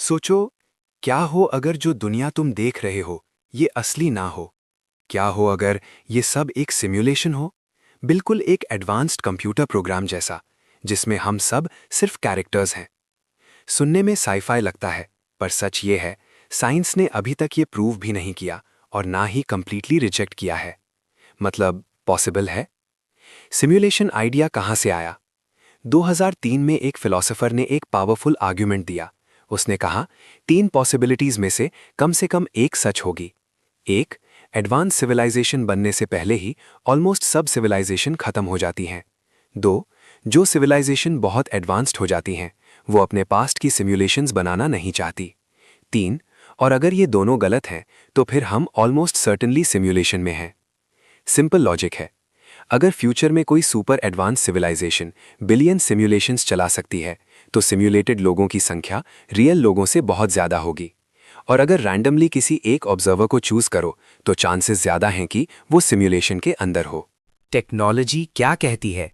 सोचो, क्या हो अगर जो दुनिया तुम देख रहे हो ये असली ना हो। क्या हो अगर ये सब एक सिमुलेशन हो, बिल्कुल एक एडवांस्ड कंप्यूटर प्रोग्राम जैसा, जिसमें हम सब सिर्फ कैरेक्टर्स हैं। सुनने में साईफाई लगता है, पर सच ये है, साइंस ने अभी तक ये प्रूव भी नहीं किया और ना ही कंप्लीटली रिजेक्ट किया है। मतलब पॉसिबल है। सिमुलेशन आइडिया कहाँ से आया? 2003 में एक फिलोसोफर ने एक पावरफुल आर्ग्यूमेंट दिया। उसने कहा, तीन पॉसिबिलिटीज में से कम एक सच होगी। एक, एडवांस सिविलाइजेशन बनने से पहले ही ऑलमोस्ट सब सिविलाइजेशन खत्म हो जाती हैं। दो, जो सिविलाइजेशन बहुत एडवांस्ड हो जाती हैं वो अपने पास्ट की सिमुलेशंस बनाना नहीं चाहती। तीन, और अगर ये दोनों गलत हैं तो फिर हम ऑलमोस्ट सर्टेनली सिमुलेशन में हैं। सिंपल लॉजिक है। अगर फ्यूचर में कोई super advance civilisation billion simulations चला सकती है, तो सिम्युलेटेड लोगों की संख्या रियल लोगों से बहुत ज्यादा होगी। और अगर रैंडमली किसी एक ऑब्जर्वर को चूज करो, तो चांसेस ज्यादा हैं कि वो सिमुलेशन के अंदर हो। टेक्नोलॉजी क्या कहती है?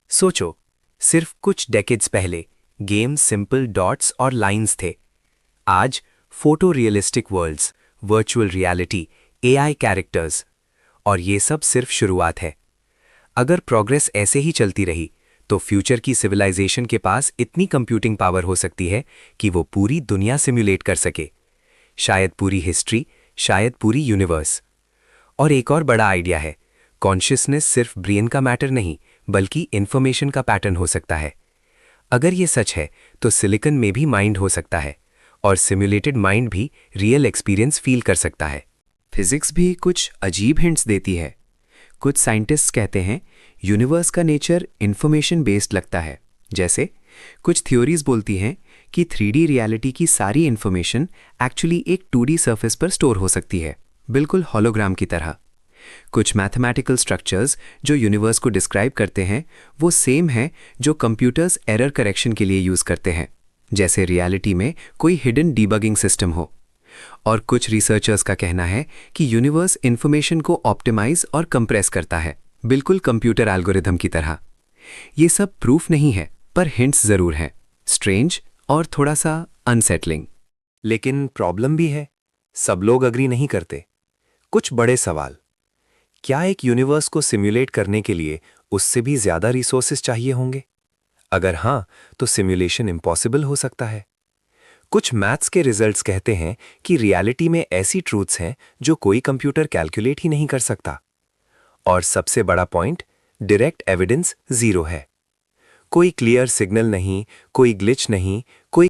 सोचो, सिर्फ कुछ डेकेड्स पहले गेम सिंपल डॉट्स और लाइंस थे। आज photo realistic worlds, virtual reality, AI characters, और ये सब सिर्फ शुरुआत है। अगर प्रोग्रेस ऐसे ही चलती रही तो फ्यूचर की सिविलाइजेशन के पास इतनी कंप्यूटिंग पावर हो सकती है कि वो पूरी दुनिया सिम्युलेट कर सके। शायद पूरी हिस्ट्री, शायद पूरी यूनिवर्स। और एक और बड़ा आइडिया है, कॉन्शियसनेस सिर्फ ब्रेन का मैटर नहीं बल्कि इंफॉर्मेशन का पैटर्न हो सकता है। अगर ये सच है तो सिलिकॉन में भी माइंड हो सकता है और सिम्युलेटेड माइंड भी रियल एक्सपीरियंस फील कर सकता है। फिजिक्स भी कुछ अजीब हिंट्स देती है। कुछ साइंटिस्ट्स कहते हैं यूनिवर्स का नेचर इंफॉर्मेशन बेस्ड लगता है। जैसे कुछ थ्योरीज बोलती हैं कि 3D रियलिटी की सारी इंफॉर्मेशन एक्चुअली एक 2D सरफेस पर स्टोर हो सकती है, बिल्कुल हॉलोग्राम की तरह। कुछ मैथमेटिकल स्ट्रक्चर्स जो यूनिवर्स को डिस्क्राइब करते हैं वो सेम हैं जो कंप्यूटर्स एरर करेक्शन के लिए यूज करते हैं, जैसे रियलिटी में कोई हिडन डीबगिंग सिस्टम हो। और कुछ रिसर्चर्स का कहना है कि यूनिवर्स इंफॉर्मेशन को ऑप्टिमाइज और कंप्रेस करता है, बिल्कुल कंप्यूटर एल्गोरिथम की तरह। ये सब प्रूफ नहीं है, पर हिंट्स जरूर हैं, स्ट्रेंज और थोड़ा सा अनसेटलिंग। लेकिन प्रॉब्लम भी है, सब लोग अग्री नहीं करते। कुछ बड़े सवाल। क्या एक यूनिवर्स को सिम्युलेट करने के लिए उससे भी ज्यादा रिसोर्सेज चाहिए होंगे? अगर हां, तो सिम्युलेशन इम्पॉसिबल हो सकता है। कुछ मैथ्स के रिजल्ट्स कहते हैं कि रियलिटी में ऐसी ट्रूथ्स हैं जो कोई कंप्यूटर कैलकुलेट ही नहीं कर सकता। और सबसे बड़ा पॉइंट, डायरेक्ट एविडेंस जीरो है। कोई क्लियर सिग्नल नहीं, कोई ग्लिच नहीं,